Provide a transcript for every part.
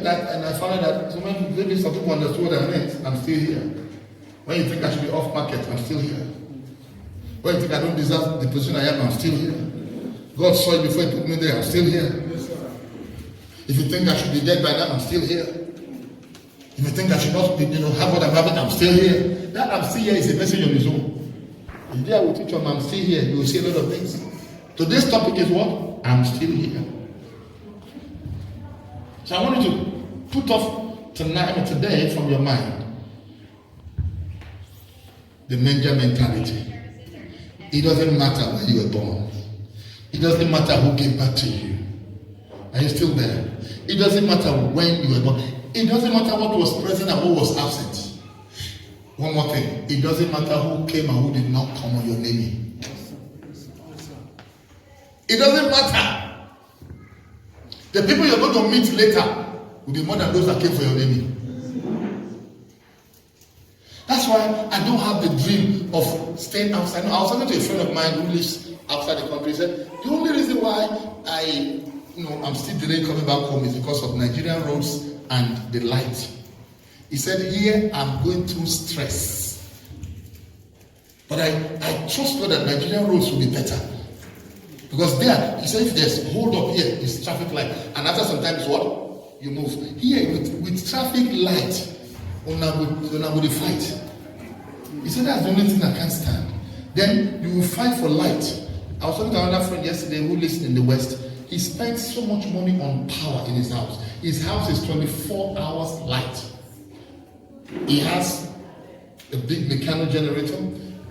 that, and I found that maybe some people understood what I meant. I'm still here. When you think I should be off market, I'm still here. When you think I don't deserve the position I am, I'm still here. God saw it before He put me there. I'm still here. If you think I should be dead by now, I'm still here. If you think I should not, have what I'm having, I'm still here. That I'm still here is a message on its own. If I will teach you, I'm still here, you will see a lot of things. Today's topic is what? I'm still here. So I want you to put off today from your mind the manger mentality. It doesn't matter where you were born. It doesn't matter who gave back to you. Are you still there? It doesn't matter when you were born. It doesn't matter what was present and what was absent. One more thing. It doesn't matter who came and who did not come on your naming. It doesn't matter. The people you're going to meet later will be more than those that came for your naming. That's why I don't have the dream of staying outside. I was talking to a friend of mine who lives outside the country. He said, the only reason why I'm still delayed coming back home is because of Nigerian roads and the light. He said, here I'm going through stress. But I trust God that Nigerian roads will be better. Because there, he said, if there's hold up here, it's traffic light. And after some time, it's what? You move. Here, with traffic light, una go dey fight. He said that's the only thing I can't stand. Then you will fight for light. I was talking to another friend yesterday who lives in the West. He spent so much money on power in his house. His house is 24 hours light. He has a big mechanical generator.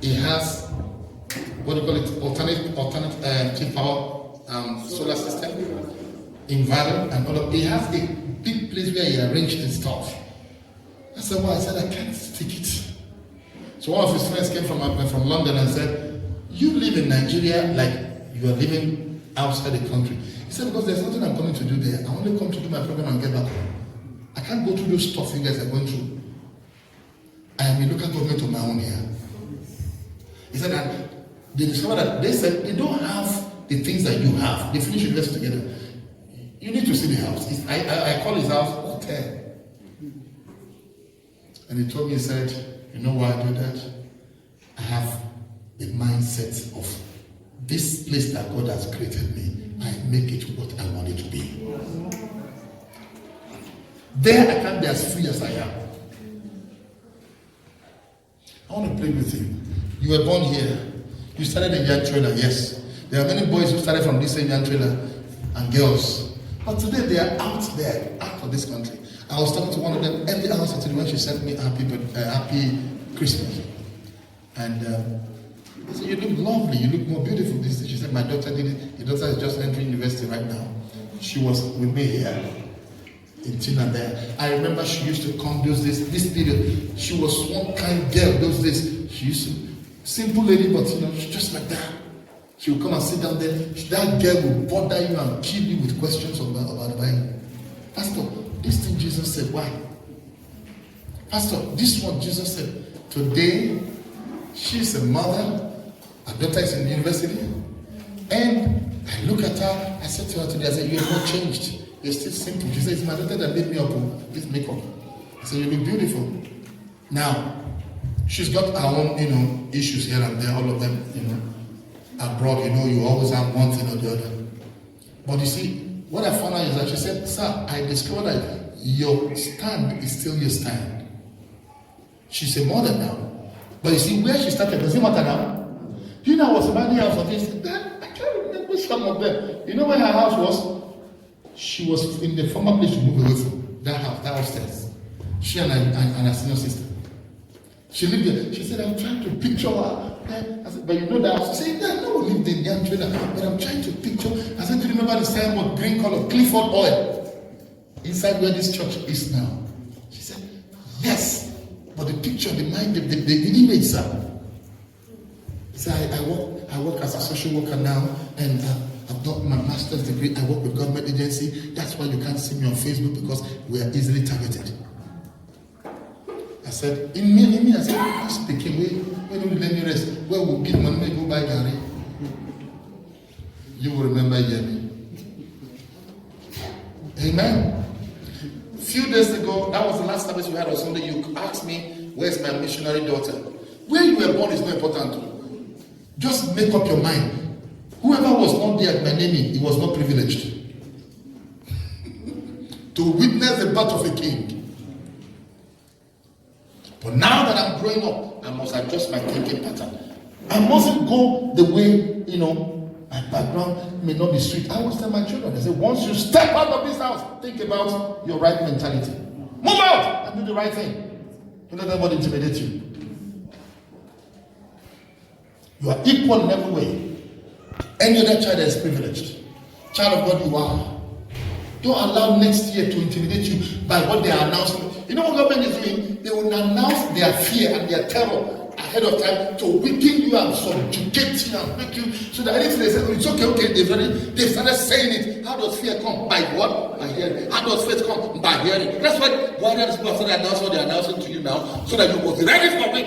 He has alternative power solar system, inverter, and all of. He has a big place where he arranged his stuff. That's why I said I can't stick it. So one of his friends came from London and said, you live in Nigeria like you are living outside the country. He said, because there's nothing I'm coming to do there. I only come to do my program and get back home. I can't go through those stuff you guys are going through. I am a local government of my own here. He said that they discovered that they said they don't have the things that you have. They finish university together. You need to see the house. I call his house hotel. And he told me, he said, you know why I do that? I have a mindset of this place that God has created me. I make it what I want it to be. There I can't be as free as I am. I want to play with you. You were born here. You started in Young Trailer, yes. There are many boys who started from this same Young Trailer and girls. But today they are out there, out of this country. I was talking to one of them every hour Saturday when she sent me happy Christmas. And I said, you look lovely, you look more beautiful. She said, my daughter did it. Your daughter is just entering university right now. She was with me here in Tina there. I remember she used to come those days, this period. She was one kind girl those days. She used to, simple lady, but just like that. She would come and sit down there. That girl would bother you and kill you with questions about the Bible. Pastor, this thing Jesus said, why? Pastor, this is what Jesus said. Today, she's a mother. Her daughter is in university. And I look at her. I said to her today, I said, you have not changed. You're still simple. She said, it's my daughter that made me up with this makeup. I said, you look beautiful. Now, she's got her own, issues here and there, all of them, abroad, you always have one thing or the other. But you see, what I found out is that she said, sir, I discovered that your stand is still your stand. She's a mother now. But you see, where she started, does it matter now? You know, I was buying house of this. I can't remember some of them. You know where her house was? She was in the former place she moved away from. That house, that upstairs. She and her senior sister. She lived there. She said, I'm trying to picture her. I said, but you know that house? She said, yeah, no one lived in Young Trailer. But I'm trying to picture. I said, do you remember the signboard, green color, Clifford Oil? Inside where this church is now. She said, yes. But the picture, the mind, the image, sir. So I work as a social worker now, and I've done my master's degree. I work with government agency. That's why you can't see me on Facebook, because we are easily targeted. I said, in me, I said, speaking, we don't let me rest. Where will give money, go buy Gary? You will remember Yemi. Amen. Few days ago, that was the last service we had on Sunday. You asked me, where's my missionary daughter? Where you were born is not important. Just make up your mind. Whoever was not there at my naming, he was not privileged to witness the birth of a king. But now that I'm growing up, I must adjust my thinking pattern. I mustn't go the way, my background may not be sweet. I always tell my children, I say, once you step out of this house, think about your right mentality. Move out and do the right thing. Don't let anybody intimidate you. You are equal in every way. Any other child that is privileged. Child of God, you are. Don't allow next year to intimidate you by what they are announcing. You know what government is doing? They will announce their fear and their terror ahead of time to weaken you and subjugate you and make you so that anything they say, it's okay, they've started saying it. How does fear come? By what? By hearing. How does faith come? By hearing. That's why these people started announcing what they're announcing to you now, so that you will be ready for it.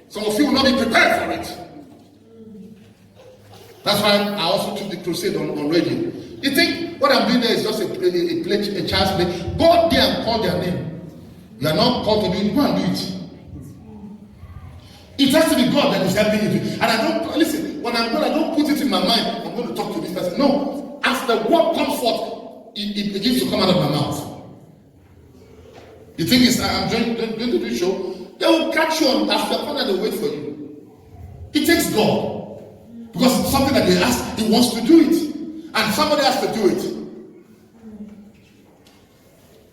Some of you will not be prepared for it. That's why I also took the crusade on radio. You think what I'm doing there is just a chance play? Go there and call their name. You are not called to do it, go and do it. It has to be God that is helping you. And I don't, listen, when I'm going, I don't put it in my mind, I'm going to talk to this person. No. As the word comes forth, it begins to come out of my mouth. You think I'm going to do the show? They will catch you on after corner, they will wait for you. It takes God. Because it's something that they ask, he wants to do it. And somebody has to do it.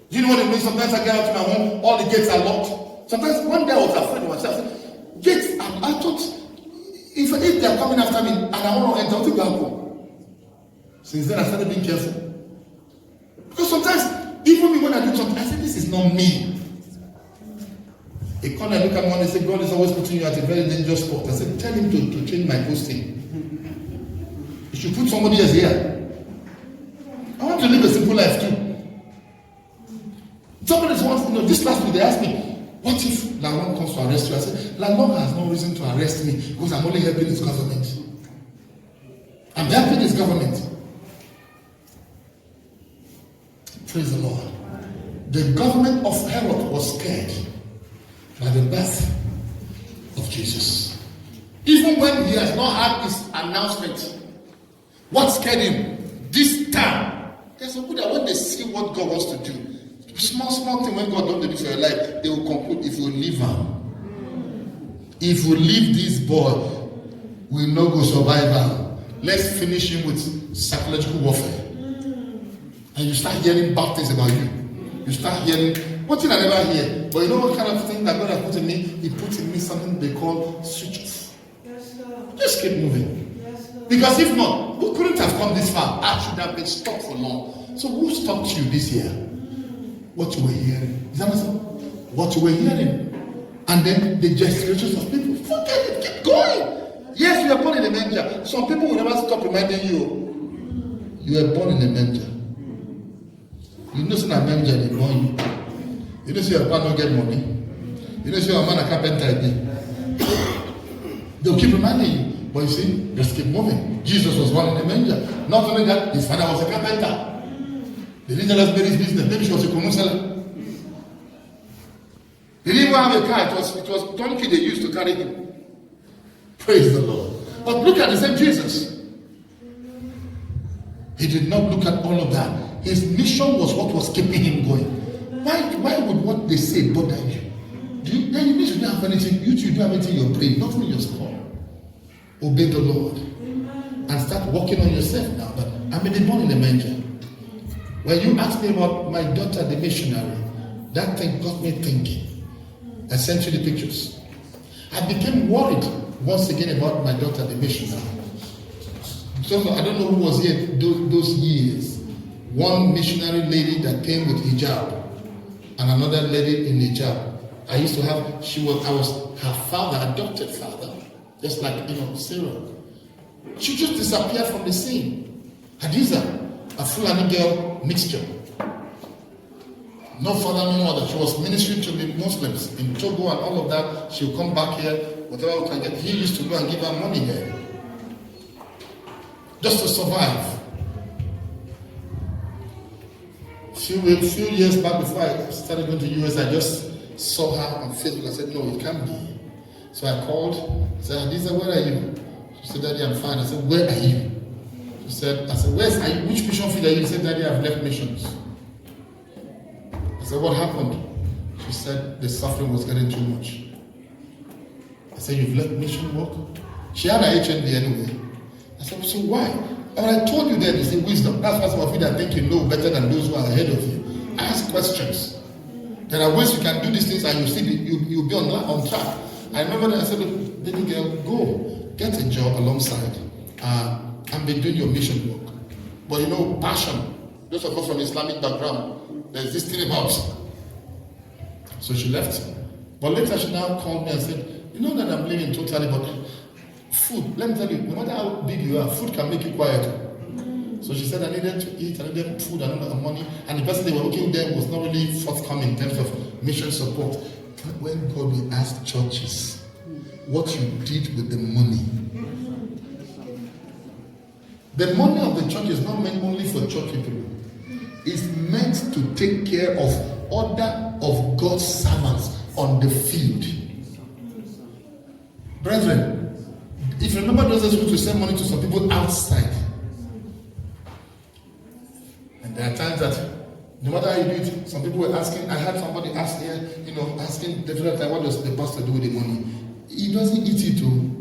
Do you know what it means? Sometimes I get out to my home, all the gates are locked. Sometimes one day I was afraid of myself. Gates, and I thought, if they are coming after me and I want to enter, what will happen? Since then I started being careful. Because sometimes, even me when I do something, I say, this is not me. A corner look at me and they say, God is always putting you at a very dangerous spot. I said, tell him to change my posting. You should put somebody else here. I want to live a simple life too. Somebody wants, this last week they asked me, what if Lalong comes to arrest you? I said, Lalong has no reason to arrest me because I'm only helping his government. I'm helping his government. Praise the Lord. The government of Herod was scared by the birth of Jesus. Even when he has not had his announcement, what scared him? This time. There's some people that when they see what God wants to do, small thing when God don't do for your life, they will conclude if you leave him. If you leave this boy, we no go survive him. Let's finish him with psychological warfare. And you start hearing bad things about you. You start hearing one thing I never hear. But you know what kind of thing that God has put in me? He put in me something they call switch off. Just keep moving. Because if not, we couldn't have come this far. I should have been stopped for long. So who stopped you this year? What you were hearing. Is that what you were hearing? And then the gestures of people. Forget it, keep going. Yes, you are born in a manger. Some people will never stop reminding you. You were born in a manger. You know, in a manger, they born you. You know, your man don't get money. You know, your man a carpenter. They'll keep reminding you. But you see, just keep moving. Jesus was born in a manger. Not only that, his father was a carpenter. They didn't tell us Mary's business. Maybe she was a kunu seller. They didn't even have a car. It was donkey they used to carry him. Praise the Lord. But look at the same Jesus. He did not look at all of that. His mission was what was keeping him going. Why would what they say bother you? Then you need to not have anything. You don't have anything in your brain, nothing in your skull. Obey the Lord. And start working on yourself now. But I may be born in a manger. When you asked me about my daughter, the missionary, that thing got me thinking. I sent you the pictures. I became worried once again about my daughter, the missionary. So I don't know who was here those years. One missionary lady that came with hijab, and another lady in hijab. I used to have. I was her father, adopted father, just like Sarah. She just disappeared from the scene. Hadiza. A Fulani girl mixture. No father, no mother. She was ministering to the Muslims in Togo and all of that. She'll come back here, whatever we can get. He used to go and give her money there. Just to survive. Few years back before I started going to US, I just saw her on Facebook. I said, no, it can't be. So I called, I said, Lisa, where are you? She said, Daddy, I'm fine. I said, where are you? She said, I said, are you? Which mission field are you? She said, Daddy, I've left missions. I said, what happened? She said, the suffering was getting too much. I said, you've left mission work? She had her HND anyway. I said, so why? And I told you that it's a wisdom. That's why some of you that think you know better than those who are ahead of you. Ask questions. There are ways you can do these things and you'll be on track. I remember that I said, baby girl, go get a job alongside and be doing your mission work. But you know, passion. Those of us from Islamic background, there's this thing about. So she left. But later she now called me and said, you know that I'm leaving totally, but food, let me tell you, no matter how big you are, food can make you quiet. So she said I needed to eat, I needed food, I needed money, and the person they were working with them was not really forthcoming in terms of mission support. When God will ask churches what you did with the money. The money of the church is not meant only for church people. It's meant to take care of other of God's servants on the field. Brethren, if you remember those days we used to send money to some people outside. And there are times that no matter how you do it, some people were asking, I had somebody ask here, asking definitely what does the pastor do with the money? He doesn't eat it too.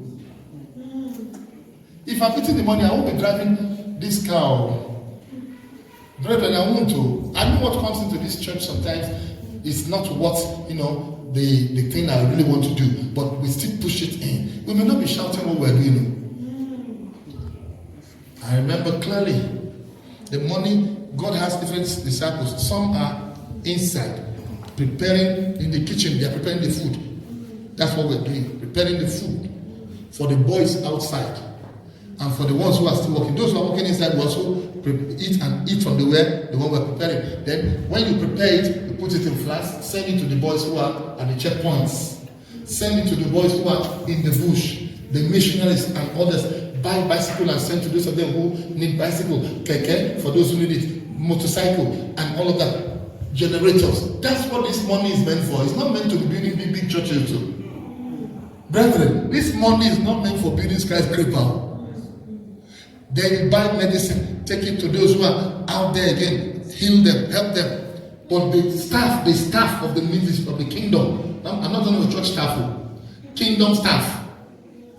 If I'm eating the money, I won't be driving this car. Brethren, I want to. I know what comes into this church sometimes is not what, the thing I really want to do, but we still push it in. We may not be shouting what we're doing. I remember clearly the money, God has different disciples. Some are inside, preparing in the kitchen, they are preparing the food. That's what we're doing, preparing the food for the boys outside. And for the ones who are still working, those who are working inside will also eat from the one we're preparing. Then when you prepare it, you put it in flasks, send it to the boys who are at the checkpoints. Send it to the boys who are in the bush, the missionaries and others. Buy bicycle and send to those of them who need bicycle, keke, for those who need it, motorcycle, and all of that. Generators. That's what this money is meant for. It's not meant to be building big churches too. Brethren, this money is not meant for building skyscraper. Then you buy medicine, take it to those who are out there again, heal them, help them. But the staff of the ministry of the kingdom, I'm not talking about church staff, kingdom staff.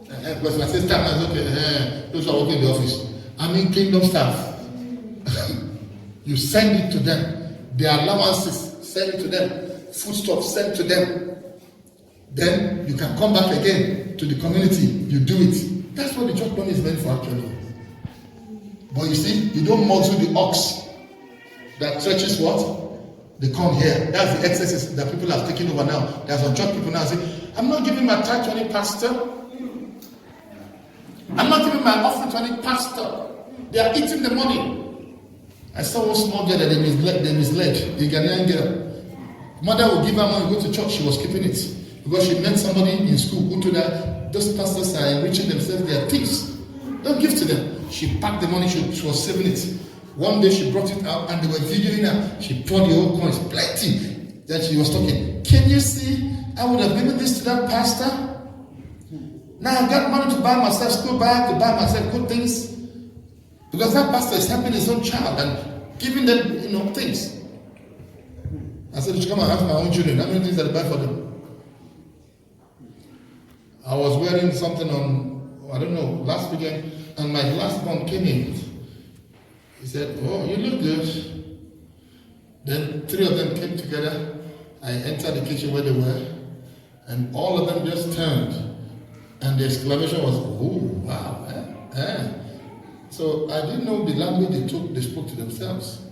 Because when I say staff, I say, okay, those who are working in the office. I mean kingdom staff. You send it to them. Their allowances, send it to them. Foodstuffs, send to them. Then you can come back again to the community. You do it. That's what the church money is meant for actually. But you see, you don't muzzle the ox that churches what? They come here. That's the excesses that people have taken over now. There's some church people now say, I'm not giving my tithe to any pastor. I'm not giving my offering to any pastor. They are eating the money. I saw one small girl that they misled, the Ghanaian girl. Mother would give her money, go to church, she was keeping it. Because she met somebody in school who told her, those pastors are enriching themselves, they are thieves. Don't give to them. She packed the money, she was saving it. One day she brought it out and they were videoing her. She poured the whole coins, plenty. Then she was talking. Can you see? I would have given this to that pastor. Now I've got money to buy myself school bag, to buy myself good things. Because that pastor is helping his own child and giving them, things. I said, you should come and ask my own children. How many things did I buy for them? I was wearing something on, I don't know, last weekend. And my last one came in. He said, oh, you look good. Then 3 of them came together. I entered the kitchen where they were. And all of them just turned. And the exclamation was, oh, wow. So I didn't know the language they spoke to themselves.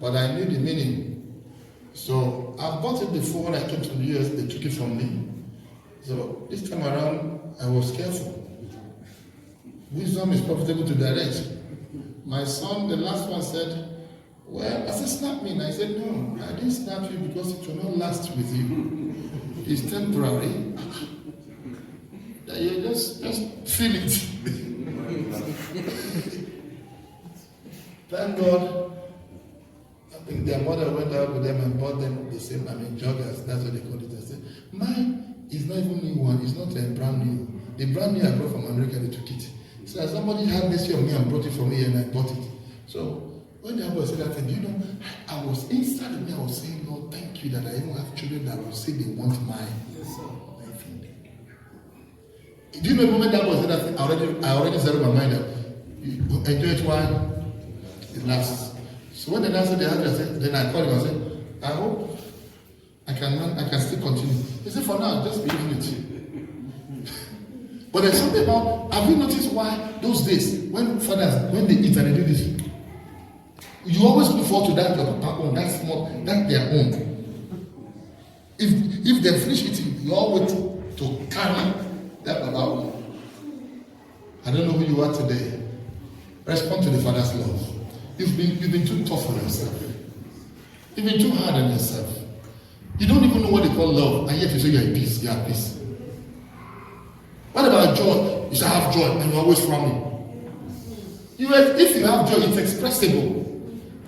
But I knew the meaning. So I bought it before when I came to the US. They took it from me. So this time around, I was careful. Wisdom is profitable to direct. My son, the last one, said, well, I said, snap me. And I said, no, I didn't snap you because it will not last with you. It's temporary. That you just feel it. Thank God. If their mother went out with them and bought them the same, joggers, that's what they call it. I said, mine is not even new one, it's not a brand new. The brand new I brought from America, they took it. So somebody had this year of me and brought it for me and I bought it. So when the boy said that thing, I was inside of me, I was saying, Lord, thank you that I even have children that will say they want mine. Yes, sir. Do you know the moment that boy said that thing, I already said in my mind that you enjoy it while it lasts. So when the answer the answer, I said, then I called him and said, I hope I can still continue. He said, for now, just be using it. But there's something about, have you noticed why those days, when fathers, when they eat and they do this, you always look forward to that your papa own, that's small, that's their own. If they finish eating, you all wait to carry that papa own. I don't know who you are today. Respond to the Father's love. You've been too tough on yourself. You've been too hard on yourself. You don't even know what they call love, and yet you say you're at peace. You're at peace. What about joy? You should have joy, and you're always frowning. If you have joy, it's expressible.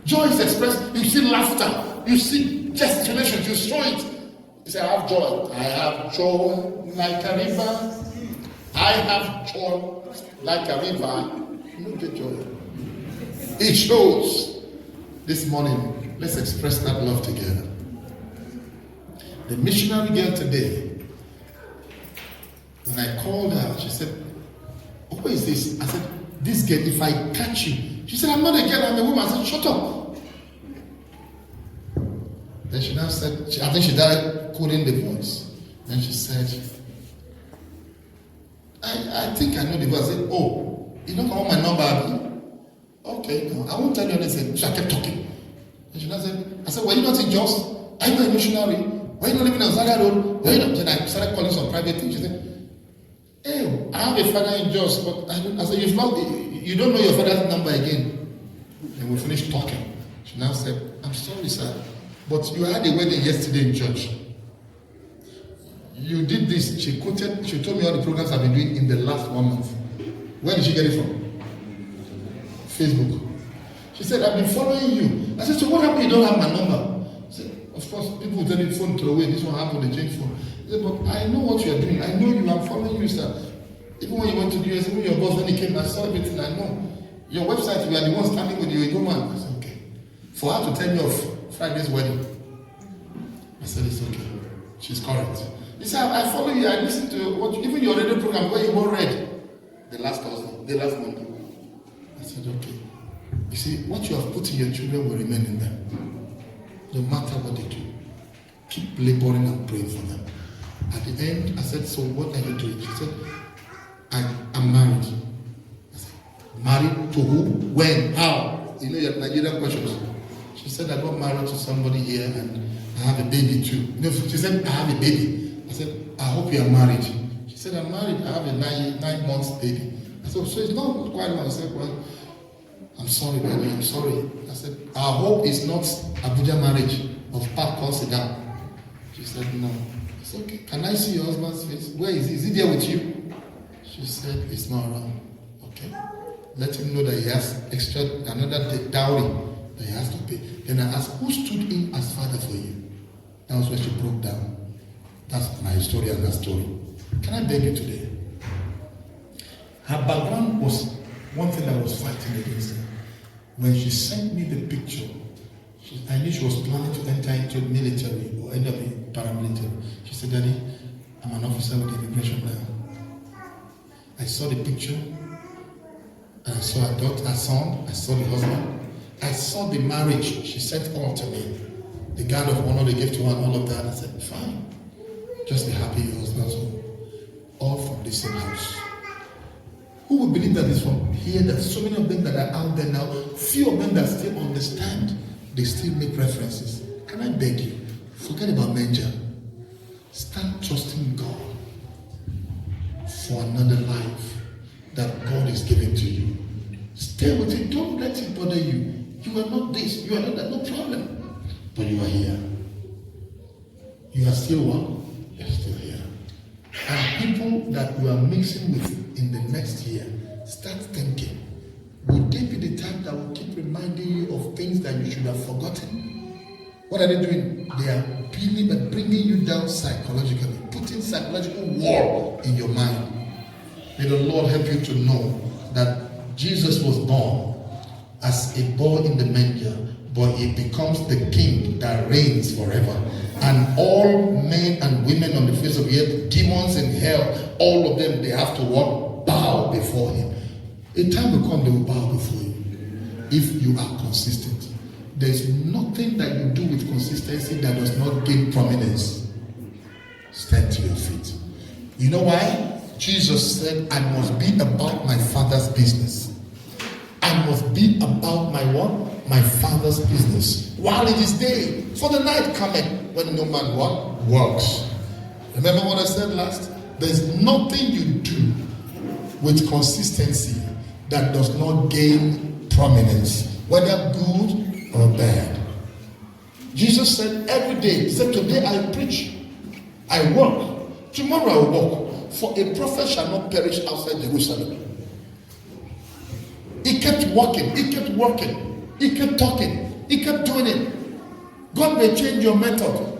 Joy is expressed. You see laughter. You see gesticulations. You show it. You say, I have joy. I have joy like a river. I have joy like a river. You don't get joy. It shows. This morning, let's express that love together. The missionary girl today, when I called her, she said, who is this? I said, this girl, if I catch you. She said, I'm not a girl, I'm a woman. I said, shut up. Then she now said, I think she started coding the voice. Then she said, I think I know the voice. I said, oh, you don't know my number? Okay, no, I won't tell you anything. So I kept talking. And she now said, I said, were you not in Jos? Are you not a missionary? Were you not living on Zaga Road? Then I started calling some private things. She said, hey, I have a father in Jos, but I said, you don't know your father's number again. And we finished talking. She now said, I'm sorry, sir, but you had a wedding yesterday in church. You did this. She told me all the programs I've been doing in the last 1 month. Where did she get it from? Facebook. She said, I've been following you. I said, so what happened? You don't have my number. I said, of course, people will tell you phone throw away. This one happened, they change phone. I said, but I know what you are doing. I know you. I'm following you, sir. Even when you went to the US, even your boss, when he came, I saw everything. I know. Your website, you are the one standing with you, a woman. I said, okay. For her to tell me of Friday's wedding, I said, it's okay. She's correct. He said, I follow you. I listen to what, even your radio program where you were read the last Thursday, the last Monday. I said, okay. You see, what you have put in your children will remain in them. No matter what they do. Keep laboring and praying for them. At the end, I said, so what are you doing? She said, I'm married. I said, married to who? When? How? You know your Nigerian questions. She said, I got married to somebody here and I have a baby too. You know, she said, I have a baby. I said, I hope you are married. She said, I'm married. I have a 9 months baby. I said, so it's not quite long. I said, well, I'm sorry, baby. I'm sorry. I said, I hope it's not Abuja marriage of Park Consider. She said, no. I said, okay. Can I see your husband's face? Where is he? Is he there with you? She said, it's not around. Okay. Let him know that he has another dowry that he has to pay. Then I asked, who stood in as father for you? That was when she broke down. That's my story and that story. Can I beg you today? Her background was one thing that was fighting against her. When she sent me the picture, I knew she was planning to enter into military or end up in paramilitary. She said, Daddy, I'm an officer with immigration now. I saw the picture, and I saw her daughter, her son, I saw the husband, I saw the marriage she sent all to me. The guard of honor they gave to her and all of that. I said, fine. Just be happy your husband's home. All from the same house. Who would believe that it's from here that so many of them that are out there now, few of them that still understand, they still make references. Can I beg you? Forget about Menja. Start trusting God for another life that God is giving to you. Stay with it. Don't let it bother you. You are not this, you are not that, no problem. But you are here. You are still one. You're still here. And people that you are mixing with in the next year, start thinking, would they be the type that will keep reminding you of things that you should have forgotten? What are they doing? They are bringing you down psychologically, putting psychological war in your mind. May the Lord help you to know that Jesus was born as a boy in the manger, but he becomes the king that reigns forever. And all men and women on the face of the earth, demons in hell, all of them, they have to walk, bow before him. A time will come they will bow before you if you are consistent. There is nothing that you do with consistency that does not gain prominence. Stand to your feet. You know why? Jesus said, I must be about my Father's business. I must be about my what? My Father's business. While it is day, for the night cometh when no man what? Works. Remember what I said last? There's nothing you do with consistency that does not gain prominence, whether good or bad. Jesus said every day, he said, today I preach, I work, tomorrow I will work. For a prophet shall not perish outside Jerusalem. He kept walking, he kept working, he kept talking, he kept doing it. God may change your method.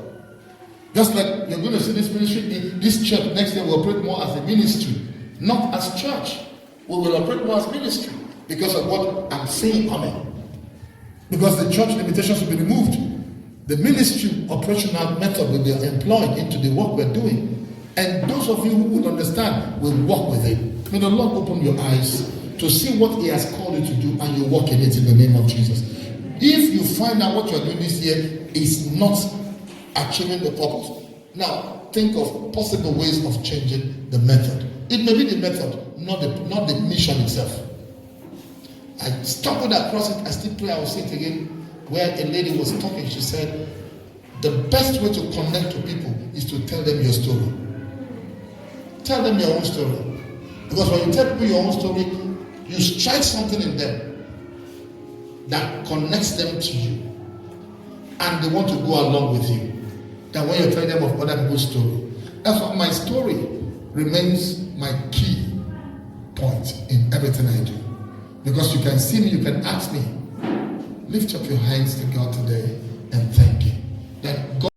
Just like you're going to see this ministry in this church, next year we'll operate more as a ministry, not as church. We will operate more as ministry because of what I'm saying, amen. Because the church limitations will be removed. The ministry operational method will be employed into the work we're doing. And those of you who will understand will walk with it. May the Lord open your eyes to see what he has called you to do, and you walk in it in the name of Jesus. If you find out what you are doing this year is not achieving the purpose, now think of possible ways of changing the method. It may be the method, not the mission itself. I stumbled across it. I still pray. I will say it again. Where a lady was talking, she said, the best way to connect to people is to tell them your story. Tell them your own story. Because when you tell people your own story, you strike something in them that connects them to you. And they want to go along with you. Than when you tell them of other people's story. That's why my story remains my key point in everything I do. Because you can see me, you can ask me. Lift up your hands to God today and thank him. That God